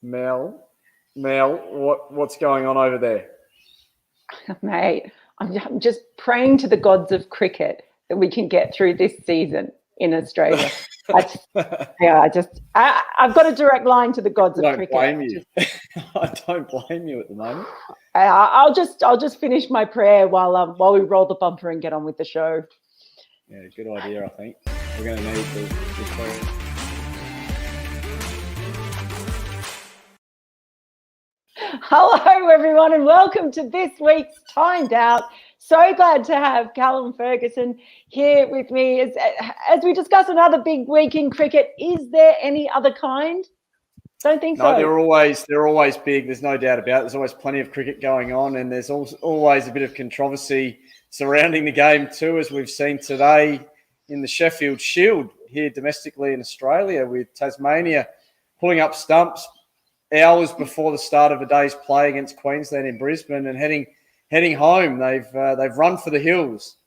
Mel, what's going on over there? Mate, I'm just praying to the gods of cricket that we can get through this season in Australia. I've got a direct line to the gods of cricket. I don't blame you. I don't blame you at the moment. I'll just finish my prayer while we roll the bumper and get on with the show. Yeah, good idea. I think we're going to need the prayer. Hello, everyone, and welcome to this week's Timed Out. So glad to have Callum Ferguson here with me as we discuss another big week in cricket. Is there any other kind? Don't think so. No, they're always big. There's no doubt about it. There's always plenty of cricket going on, and there's always a bit of controversy surrounding the game too, as we've seen today in the Sheffield Shield here domestically in Australia, with Tasmania pulling up stumps hours before the start of a day's play against Queensland in Brisbane and heading home. They've run for the hills.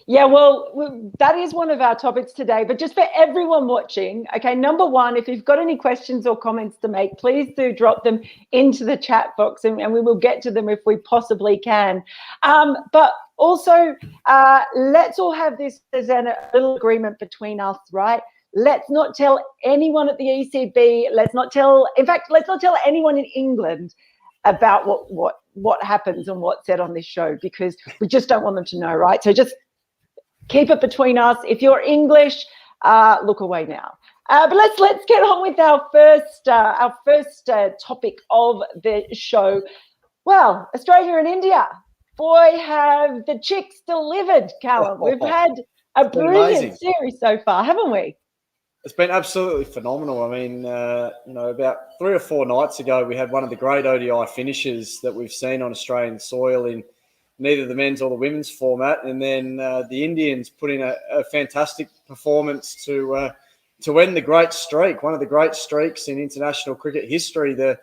Yeah, well, that is one of our topics today. But just for everyone watching, okay, number one, if you've got any questions or comments to make, please do drop them into the chat box and we will get to them if we possibly can. But also, let's all have this as a little agreement between us, right? Let's not tell anyone at the ECB. Let's not tell anyone in England about what happens and what's said on this show, because we just don't want them to know, right? So just keep it between us. If you're English, look away now. But let's get on with our first topic of the show. Well, Australia and India. Boy, have the chicks delivered, Callum. We've had a brilliant series so far, haven't we? It's been absolutely phenomenal. I mean, about 3 or 4 nights ago, we had one of the great ODI finishes that we've seen on Australian soil in neither the men's or the women's format. And then the Indians put in a fantastic performance to end the great streak, one of the great streaks in international cricket history. The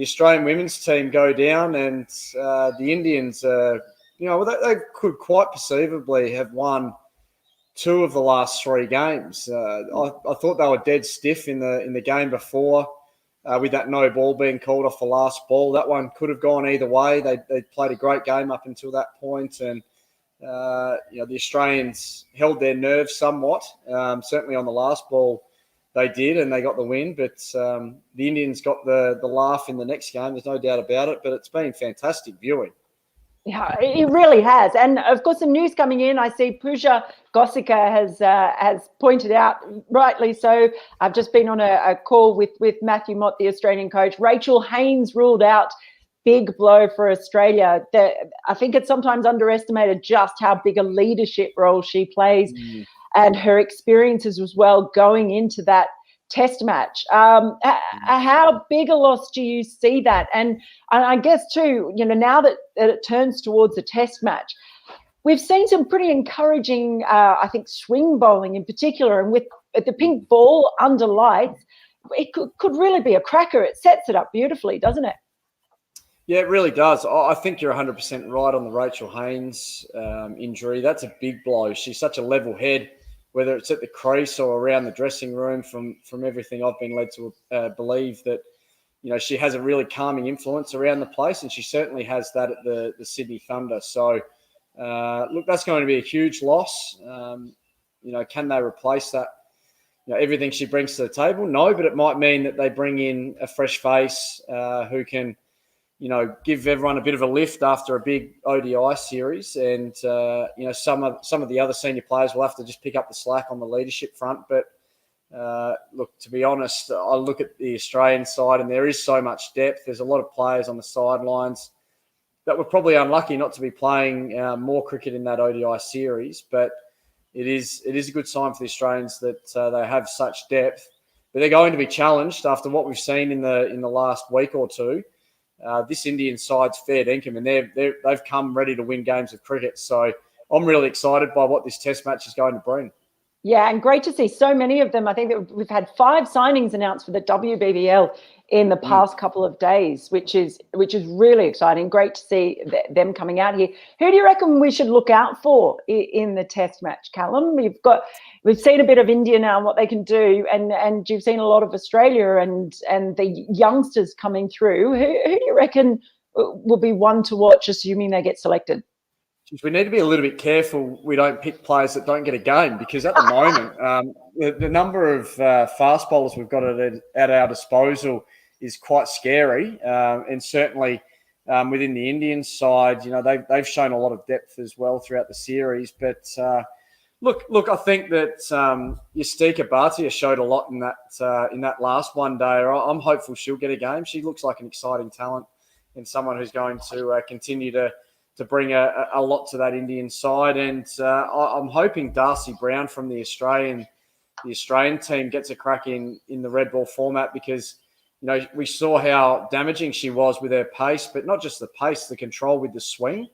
Australian women's team go down, and the Indians, they could quite perceivably have won 2 of the last 3 games. I thought they were dead stiff in the game before, with that no ball being called off the last ball. That one could have gone either way. They played a great game up until that point, and the Australians held their nerve somewhat. Certainly on the last ball they did, and they got the win. But the Indians got the laugh in the next game. There's no doubt about it. But it's been fantastic viewing. Yeah, it really has. And of course, some news coming in. I see Pooja Gossika has pointed out, rightly so. I've just been on a call with Matthew Mott, the Australian coach. Rachel Haynes ruled out. Big blow for Australia. I think it's sometimes underestimated just how big a leadership role she plays and her experiences as well going into that Test match. How big a loss do you see that? And I guess too, now that it turns towards a Test match, we've seen some pretty encouraging, I think, swing bowling in particular, and with the pink ball under lights, it could really be a cracker. It sets it up beautifully, doesn't it? Yeah, it really does. I think you're 100% right on the Rachel Haynes injury. That's a big blow. She's such a level head, whether it's at the crease or around the dressing room. From everything I've been led to believe, that she has a really calming influence around the place, and she certainly has that at the Sydney Thunder. So, look, that's going to be a huge loss. Can they replace that? Everything she brings to the table? No, but it might mean that they bring in a fresh face who can, give everyone a bit of a lift after a big ODI series. And, some of the other senior players will have to just pick up the slack on the leadership front. But, look, to be honest, I look at the Australian side and there is so much depth. There's a lot of players on the sidelines that were probably unlucky not to be playing more cricket in that ODI series. But it is a good sign for the Australians that they have such depth. But they're going to be challenged after what we've seen in the last week or two. This Indian side's fair dinkum, and they've come ready to win games of cricket. So I'm really excited by what this Test match is going to bring. Yeah, and great to see so many of them. I think that we've had 5 signings announced for the WBBL in the past couple of days, which is really exciting. Great to see them coming out here. Who do you reckon we should look out for in the Test match, Callum? we've seen a bit of India now and what they can do, and you've seen a lot of Australia and the youngsters coming through. Who do you reckon will be one to watch, assuming they get selected? We need to be a little bit careful we don't pick players that don't get a game, because at the moment, the number of fast bowlers we've got at our disposal is quite scary. And certainly within the Indian side, they've shown a lot of depth as well throughout the series. But look, I think that Yastika Bhatia showed a lot in that last one day. I'm hopeful she'll get a game. She looks like an exciting talent and someone who's going to continue to bring a lot to that Indian side. And I'm hoping Darcy Brown from the Australian team gets a crack in the red ball format, because, we saw how damaging she was with her pace, but not just the pace, the control with the swing.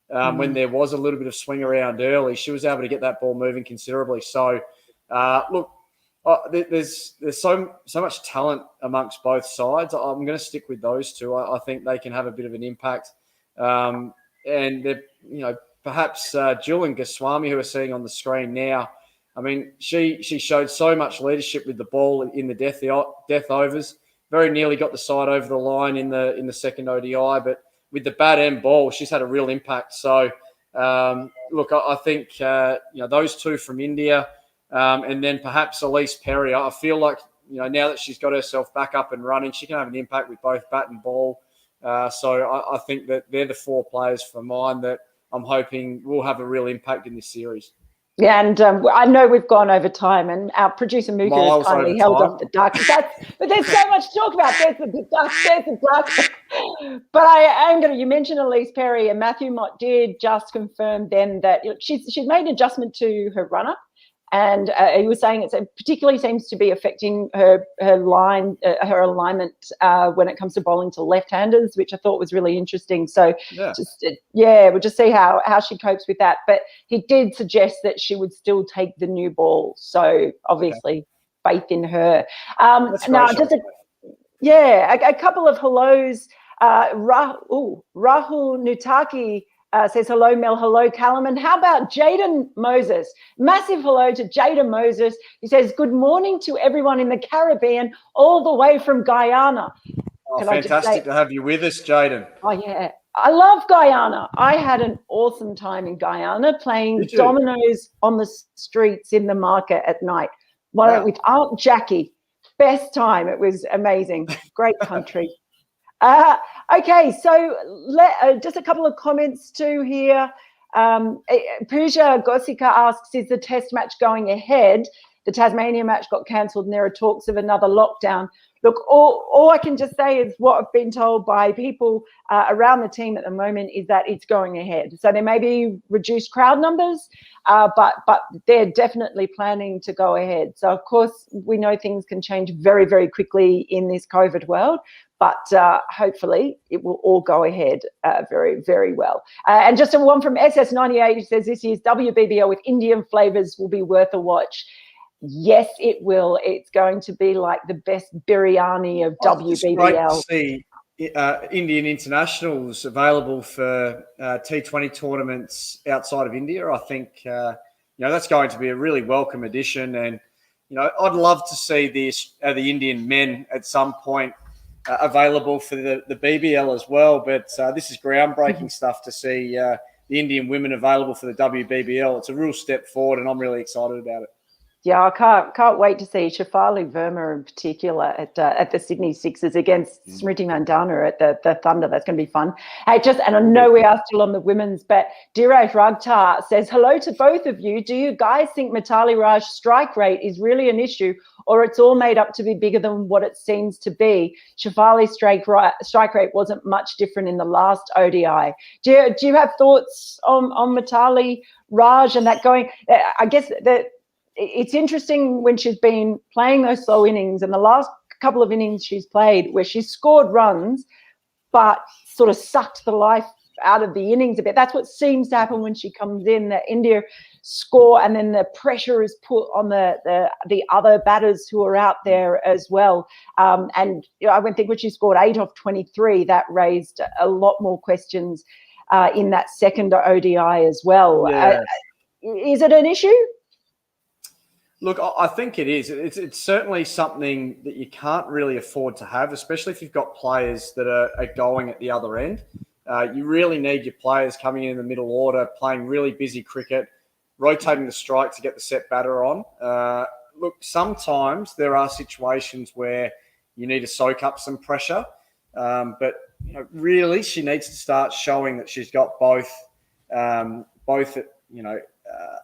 When there was a little bit of swing around early, she was able to get that ball moving considerably. So, look, there's so much talent amongst both sides. I'm going to stick with those two. I think they can have a bit of an impact. And perhaps Jill and Goswami, who are seeing on the screen now, I mean, she showed so much leadership with the ball in the death overs. Very nearly got the side over the line in the second ODI, but with the bat and ball, she's had a real impact. So, look, I think those two from India, and then perhaps Elise Perry. I feel like now that she's got herself back up and running, she can have an impact with both bat and ball. So I think that they're the four players for mine that I'm hoping will have a real impact in this series. Yeah, and I know we've gone over time, and our producer Muka has kindly held off the duck. But there's so much to talk about. There's the duck, there's the duck. But I am going to, you mentioned Elise Perry, and Matthew Mott did just confirm then that she's made an adjustment to her runner. And he was saying it particularly seems to be affecting her alignment when it comes to bowling to left-handers, which I thought was really interesting. So, we'll just see how she copes with that. But he did suggest that she would still take the new ball. So, obviously, faith in her. Now, just a couple of hellos. Rahul Nutaki says, hello, Mel. Hello, Callum. And how about Jaden Moses? Massive hello to Jaden Moses. He says, good morning to everyone in the Caribbean, all the way from Guyana. Fantastic to have you with us, Jaden. Oh, yeah. I love Guyana. I had an awesome time in Guyana playing dominoes on the streets in the market at night. With Aunt Jackie. Best time. It was amazing. Great country. Okay, so just a couple of comments too here. Pooja Gosika asks, is the test match going ahead? The Tasmania match got cancelled and there are talks of another lockdown. Look, all I can just say is what I've been told by people around the team at the moment is that it's going ahead. So there may be reduced crowd numbers, but they're definitely planning to go ahead. So, of course, we know things can change very, very quickly in this COVID world, but hopefully it will all go ahead very, very well. And just one from SS98 who says this year's WBBL with Indian flavours will be worth a watch. Yes, it will. It's going to be like the best biryani of WBBL. It's great to see Indian internationals available for T20 tournaments outside of India. I think that's going to be a really welcome addition, and I'd love to see the Indian men at some point available for the BBL as well. But this is groundbreaking stuff to see the Indian women available for the WBBL. It's a real step forward, and I'm really excited about it. Yeah, I can't wait to see Shefali Verma in particular at the Sydney Sixers against Smriti Mandana at the Thunder. That's going to be fun. Hey, and I know we are still on the women's, but Dheeraj Ragtar says, hello to both of you. Do you guys think Mithali Raj's strike rate is really an issue, or it's all made up to be bigger than what it seems to be? Shefali's strike rate wasn't much different in the last ODI. Do you have thoughts on Mithali Raj and that going? I guess that it's interesting when she's been playing those slow innings, and the last couple of innings she's played where she's scored runs but sort of sucked the life out of the innings a bit. That's what seems to happen when she comes in, that India score and then the pressure is put on the other batters who are out there as well. And I think when she scored 8 off 23, that raised a lot more questions in that second ODI as well. Yeah. Is it an issue? Look, I think it is. It's certainly something that you can't really afford to have, especially if you've got players that are going at the other end. You really need your players coming in the middle order, playing really busy cricket, rotating the strike to get the set batter on. Look, sometimes there are situations where you need to soak up some pressure, but really she needs to start showing that she's got both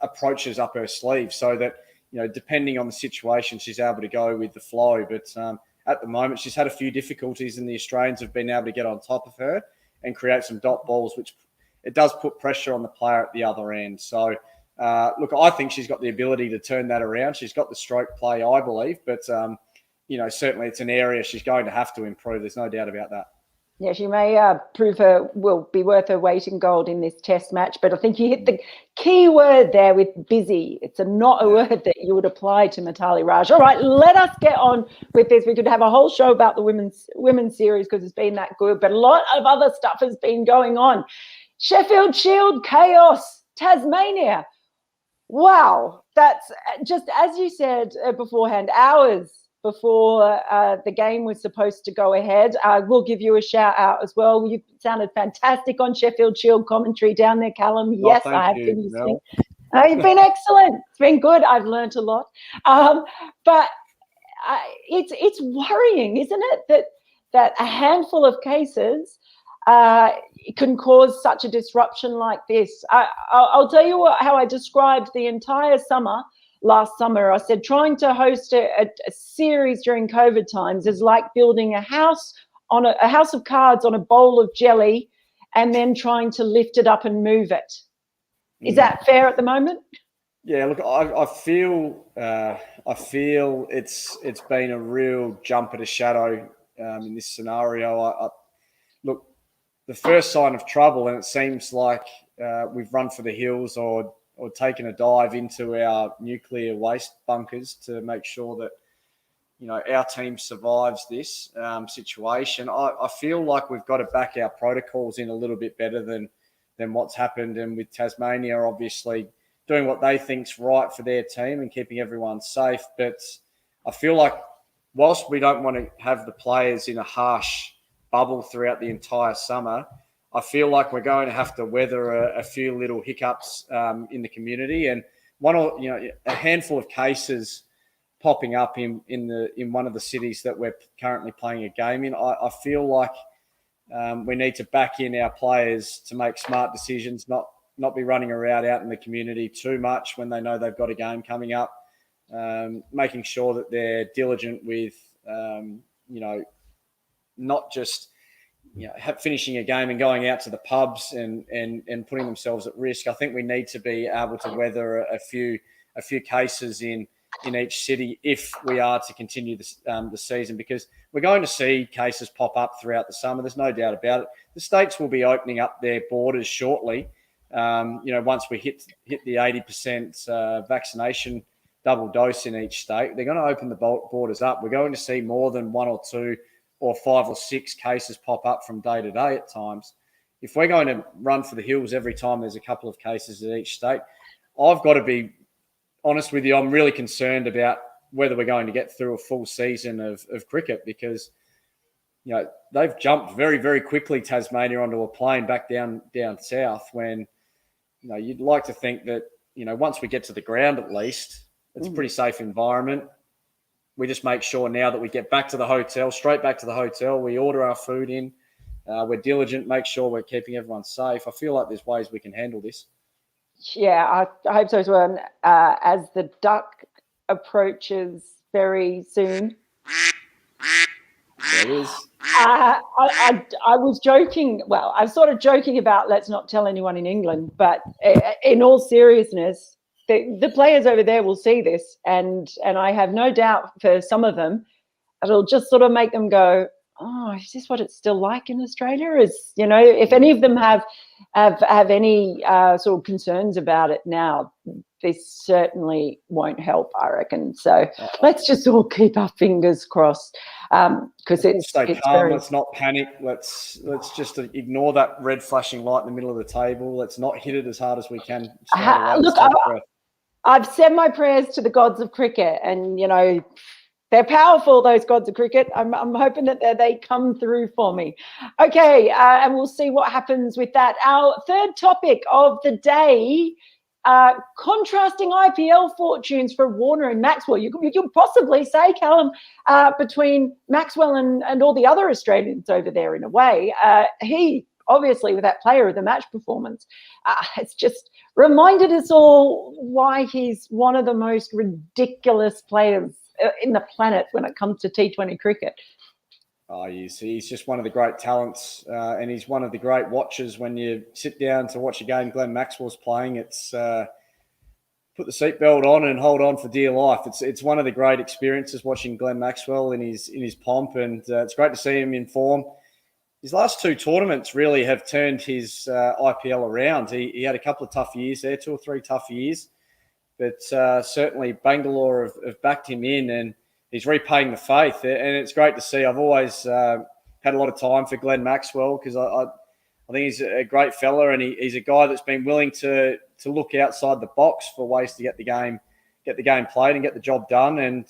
approaches up her sleeve, so that depending on the situation, she's able to go with the flow. But at the moment, she's had a few difficulties, and the Australians have been able to get on top of her and create some dot balls, which it does put pressure on the player at the other end. So, look, I think she's got the ability to turn that around. She's got the stroke play, I believe, but certainly it's an area she's going to have to improve. There's no doubt about that. Yeah, she may will be worth her weight in gold in this test match. But I think you hit the key word there with busy. It's not a word that you would apply to Mithali Raj. All right, let us get on with this. We could have a whole show about the women's series because it's been that good. But a lot of other stuff has been going on. Sheffield Shield chaos, Tasmania. Wow, that's just, as you said beforehand, hours before the game was supposed to go ahead. We'll give you a shout out as well. You sounded fantastic on Sheffield Shield commentary down there, Callum. Yes, I have been listening. You've been excellent. It's been good. I've learned a lot. But it's worrying, isn't it, that a handful of cases can cause such a disruption like this. I'll tell you how I described the entire summer. Last summer, I said trying to host a series during COVID times is like building a house of cards on a bowl of jelly and then trying to lift it up and move it. Is that fair at the moment? Yeah, look, I feel it's been a real jump at a shadow in this scenario. Look, the first sign of trouble, and it seems like we've run for the hills or taken a dive into our nuclear waste bunkers to make sure that our team survives this situation. I feel like we've got to back our protocols in a little bit better than what's happened, and with Tasmania obviously doing what they think's right for their team and keeping everyone safe. But I feel like whilst we don't want to have the players in a harsh bubble throughout the entire summer, I feel like we're going to have to weather a few little hiccups in the community, and a handful of cases popping up in one of the cities that we're currently playing a game in. I feel like we need to back in our players to make smart decisions, not be running around out in the community too much when they know they've got a game coming up. Making sure that they're diligent with not just finishing a game and going out to the pubs and putting themselves at risk. I think we need to be able to weather a few cases in each city if we are to continue the season, because we're going to see cases pop up throughout the summer. There's no doubt about it. The states will be opening up their borders shortly. Once we hit the 80% vaccination double dose in each state, they're going to open the borders up. We're going to see more than one or two or 5 or 6 cases pop up from day to day at times. If we're going to run for the hills every time there's a couple of cases in each state, I've got to be honest with you, I'm really concerned about whether we're going to get through a full season of cricket, because they've jumped very, very quickly, Tasmania, onto a plane back down south, when you'd like to think that once we get to the ground, at least it's a pretty safe environment. We just make sure now that we get back to the hotel, straight back to the hotel, we order our food in, we're diligent, make sure we're keeping everyone safe. I feel like there's ways we can handle this. Yeah, I hope so as well. As the duck approaches very soon. There it is. I was joking. Well, I'm sort of joking about let's not tell anyone in England, but in all seriousness, the players over there will see this, and I have no doubt for some of them, it'll just sort of make them go, oh, is this what it's still like in Australia? If any of them have any sort of concerns about it now, this certainly won't help, I reckon. So let's just all keep our fingers crossed, because it's stay calm. Let's not panic. Let's just ignore that red flashing light in the middle of the table. Let's not hit it as hard as we can. I've said my prayers to the gods of cricket, and they're powerful, those gods of cricket. I'm hoping that they come through for me. Okay, and we'll see what happens with that. Our third topic of the day, contrasting IPL fortunes for Warner and Maxwell. You could possibly say, Callum, between Maxwell and all the other Australians over there in a way. He, obviously, with that player of the match performance, it's just reminded us all why he's one of the most ridiculous players in the planet when it comes to T20 cricket. Oh, he's just one of the great talents, and he's one of the great watchers. When you sit down to watch a game Glenn Maxwell's playing, it's put the seatbelt on and hold on for dear life. It's one of the great experiences watching Glenn Maxwell in his pomp, and it's great to see him in form. His last two tournaments really have turned his IPL around. He had a couple of tough years there, 2 or 3 tough years, but certainly Bangalore have backed him in, and he's repaying the faith. And it's great to see. I've always had a lot of time for Glenn Maxwell because I think he's a great fella, and he's a guy that's been willing to look outside the box for ways to get the game played and get the job done, and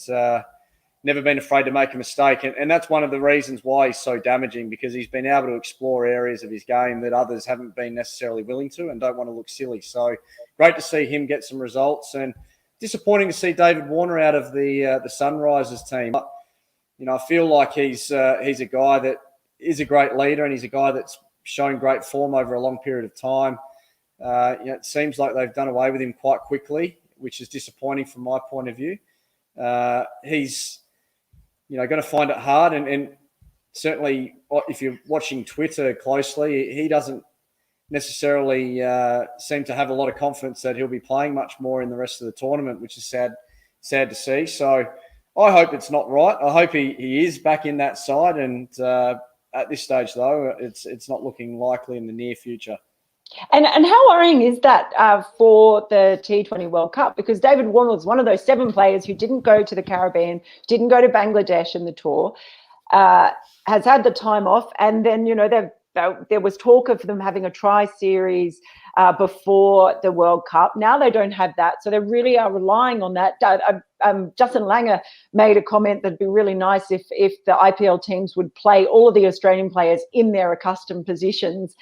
never been afraid to make a mistake. And that's one of the reasons why he's so damaging, because he's been able to explore areas of his game that others haven't been necessarily willing to and don't want to look silly. So great to see him get some results, and disappointing to see David Warner out of the Sunrisers team. I feel like he's a guy that is a great leader, and he's a guy that's shown great form over a long period of time. It seems like they've done away with him quite quickly, which is disappointing from my point of view. He's going to find it hard, and certainly if you're watching Twitter closely, he doesn't necessarily seem to have a lot of confidence that he'll be playing much more in the rest of the tournament, which is sad to see. So I hope it's not right. I hope he is back in that side, and at this stage, though, it's not looking likely in the near future. And how worrying is that for the T20 World Cup? Because David Warner was one of those 7 players who didn't go to the Caribbean, didn't go to Bangladesh in the tour, has had the time off, and then there was talk of them having a tri-series before the World Cup. Now they don't have that, so they really are relying on that. Justin Langer made a comment that'd be really nice if the IPL teams would play all of the Australian players in their accustomed positions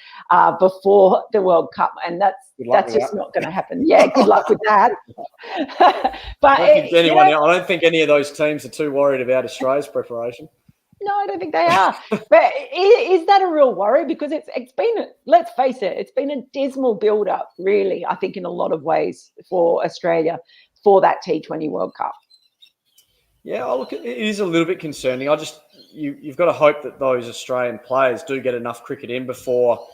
before the World Cup, and that's just not going to happen. Yeah, good luck with that. But I don't think any of those teams are too worried about Australia's preparation. No, I don't think they are. But is that a real worry? Because it's been, let's face it, it's been a dismal build-up, really, I think, in a lot of ways for Australia for that T20 World Cup. Yeah, look, it is a little bit concerning. You've got to hope that those Australian players do get enough cricket in before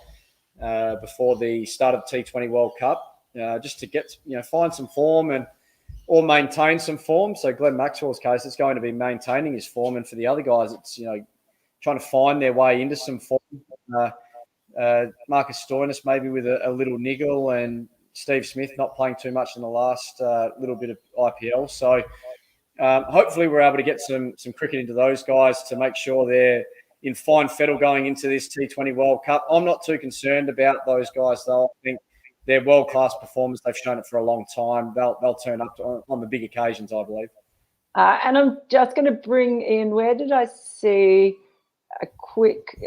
the start of the T20 World Cup, just to get find some form or maintain some form. So Glenn Maxwell's case, it's going to be maintaining his form, and for the other guys, it's trying to find their way into some form. Marcus Stoinis maybe with a little niggle, and Steve Smith not playing too much in the last little bit of IPL. So hopefully we're able to get some cricket into those guys to make sure they're in fine fettle going into this T20 World Cup. I'm not too concerned about those guys, though. I think they're world-class performers. They've shown it for a long time. They'll turn up on the big occasions, I believe. And I'm just going to bring in, where did I see a quick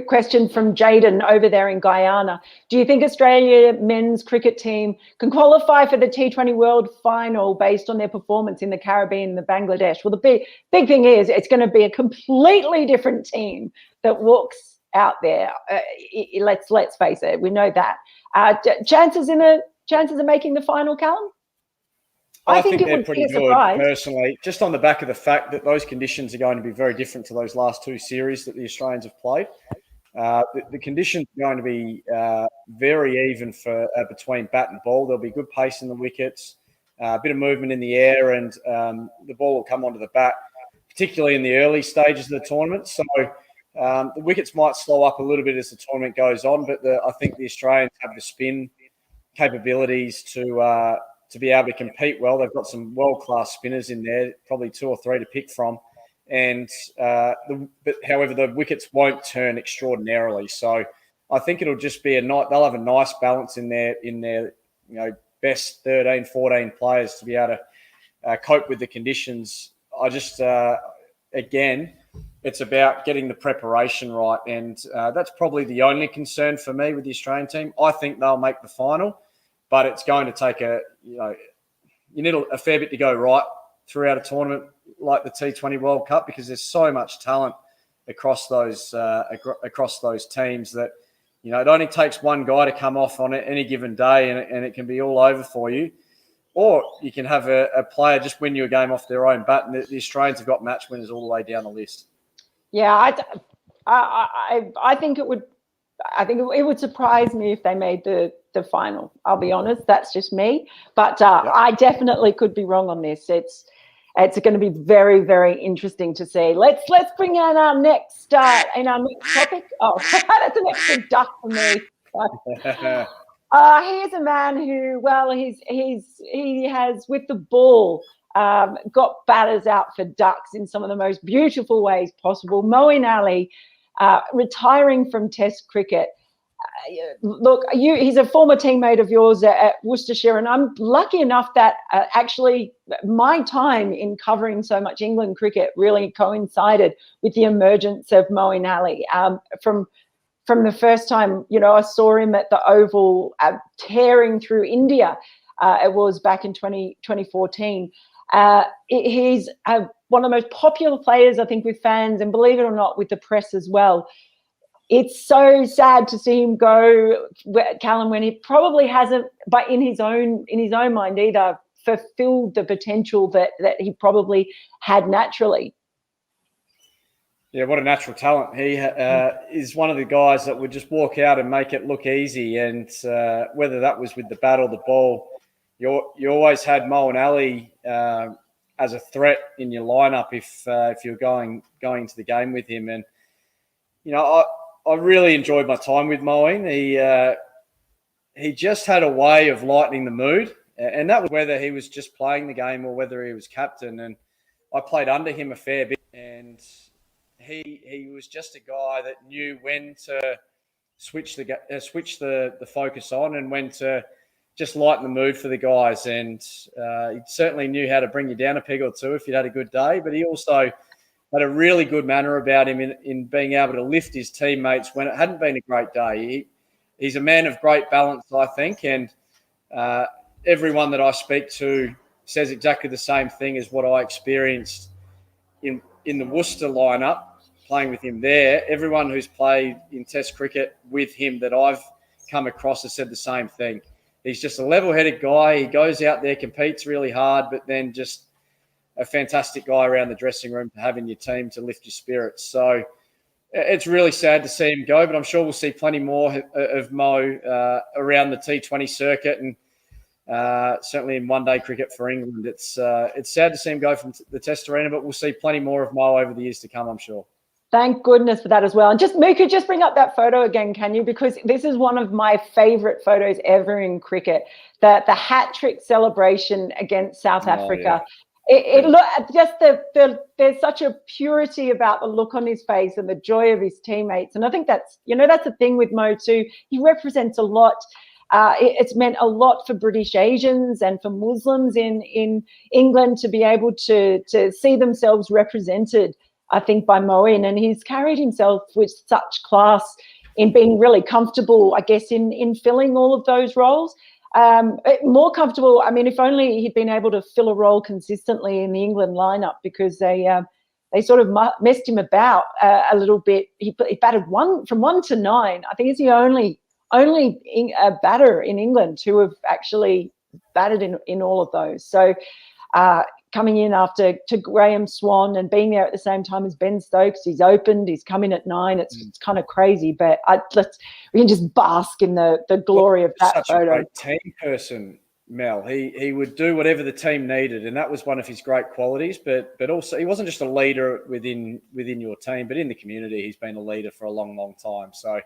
question from Jaden over there in Guyana. Do you think Australia men's cricket team can qualify for the T20 World Final based on their performance in the Caribbean and the Bangladesh? Well, the big thing is it's going to be a completely different team that walks out there. Let's face it, we know that. Chances of making the final, Callum? I think they're pretty good, personally, just on the back of the fact that those conditions are going to be very different to those last 2 series that the Australians have played. The conditions are going to be very even for between bat and ball. There'll be good pace in the wickets, a bit of movement in the air, and the ball will come onto the bat, particularly in the early stages of the tournament. So the wickets might slow up a little bit as the tournament goes on, but I think the Australians have the spin capabilities to be able to compete well. They've got some world-class spinners in there, probably 2 or 3 to pick from. And however, the wickets won't turn extraordinarily. So I think it'll just be a night. They'll have a nice balance in their best 13, 14 players to be able to cope with the conditions. I just, again, it's about getting the preparation right. And that's probably the only concern for me with the Australian team. I think they'll make the final, but it's going to take you need a fair bit to go right throughout a tournament like the T20 World Cup, because there's so much talent across those teams that, it only takes one guy to come off on any given day and it can be all over for you. Or you can have a player just win you a game off their own bat, and the Australians have got match winners all the way down the list. Yeah, I think it would. I think it would surprise me if they made the final. I'll be honest, that's just me. But I definitely could be wrong on this. It's going to be very, very interesting to see. Let's bring in our next topic. Oh, that's an extra duck for me. Here's a man who, he has with the ball got batters out for ducks in some of the most beautiful ways possible. Moeen Ali, retiring from Test cricket. Look, he's a former teammate of yours at Worcestershire, and I'm lucky enough that actually my time in covering so much England cricket really coincided with the emergence of Moeen Ali. From the first time, I saw him at the Oval tearing through India. It was back in 2014. He's one of the most popular players, I think, with fans, and believe it or not, with the press as well. It's so sad to see him go, Callum, when he probably hasn't, but in his own mind either, fulfilled the potential that he probably had naturally. Yeah, what a natural talent. He is one of the guys that would just walk out and make it look easy. And whether that was with the bat or the ball, you always had Moeen Ali as a threat in your lineup if you're going to the game with him. And I really enjoyed my time with Moeen. He just had a way of lightening the mood, and that was whether he was just playing the game or whether he was captain. And I played under him a fair bit, and he was just a guy that knew when to switch the focus on and when to just lighten the mood for the guys. And he certainly knew how to bring you down a peg or two if you had a good day, but he also had a really good manner about him in being able to lift his teammates when it hadn't been a great day. He's a man of great balance, I think, and everyone that I speak to says exactly the same thing as what I experienced in the Worcester lineup, playing with him there. Everyone who's played in Test cricket with him that I've come across has said the same thing. He's just a level-headed guy. He goes out there, competes really hard, but then just a fantastic guy around the dressing room to have in your team to lift your spirits. So it's really sad to see him go, but I'm sure we'll see plenty more of Mo around the T20 circuit and certainly in one-day cricket for England. It's sad to see him go from the Test arena, but we'll see plenty more of Mo over the years to come, I'm sure. Thank goodness for that as well. And just, Moo, could just bring up that photo again, can you? Because this is one of my favourite photos ever in cricket. The hat-trick celebration against South Africa. Yeah. It look just there's such a purity about the look on his face and the joy of his teammates. And I think that's the thing with Mo too. He represents a lot. It's meant a lot for British Asians and for Muslims in England to be able to see themselves represented, I think, by Moeen. And he's carried himself with such class in being really comfortable, I guess, in filling all of those roles. More comfortable. I mean, if only he'd been able to fill a role consistently in the England lineup, because they sort of messed him about a little bit. He batted from 1 to 9. I think he's the only batter in England to have actually batted in all of those. So coming in after to Graham Swan and being there at the same time as Ben Stokes, he's opened, he's come in at 9. It's kind of crazy, but we can just bask in the glory of that photo. Such a great team person, Mel. He would do whatever the team needed, and that was one of his great qualities. But also, he wasn't just a leader within your team, but in the community, he's been a leader for a long, long time. So,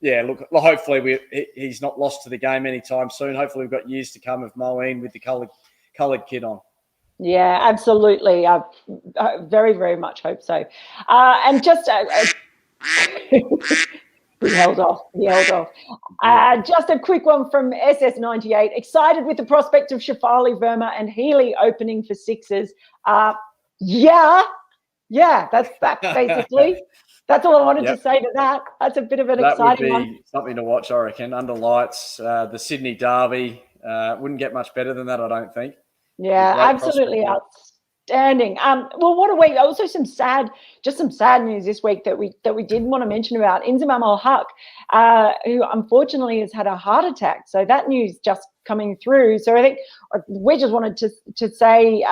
look, hopefully he's not lost to the game anytime soon. Hopefully, we've got years to come of Moeen with the coloured kit on. Yeah, absolutely. I very, very much hope so. And just He held off. Just a quick one from SS98. Excited with the prospect of Shafali Verma and Healy opening for sixes. Yeah, that's that basically. That's all I wanted to say to that. That's a bit of an exciting one. That would be something to watch, I reckon. Under lights, the Sydney Derby wouldn't get much better than that, I don't think. Yeah, absolutely outstanding. Well, what a week! Also, some sad news this week that we did want to mention about Inzamam al-Haq, who unfortunately has had a heart attack. So that news just coming through. So I think we just wanted to say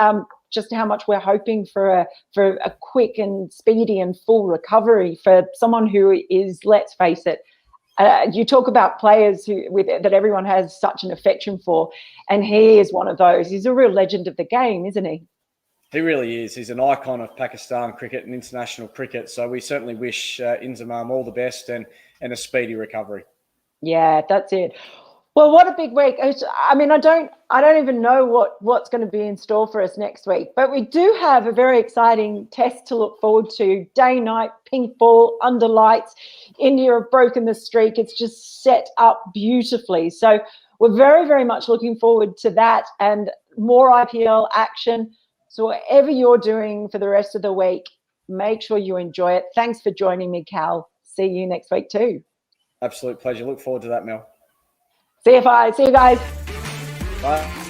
just how much we're hoping for a quick and speedy and full recovery for someone who is, let's face it, you talk about players that everyone has such an affection for, and he is one of those. He's a real legend of the game, isn't he? He really is. He's an icon of Pakistan cricket and international cricket. So we certainly wish Inzamam all the best and a speedy recovery. Yeah, that's it. Well, what a big week. I mean, I don't even know what's going to be in store for us next week, but we do have a very exciting test to look forward to. Day, night, pink ball, under lights. India have broken the streak. It's just set up beautifully. So we're very, very much looking forward to that and more IPL action. So whatever you're doing for the rest of the week, make sure you enjoy it. Thanks for joining me, Cal. See you next week too. Absolute pleasure. Look forward to that, Mel. See you guys. Bye.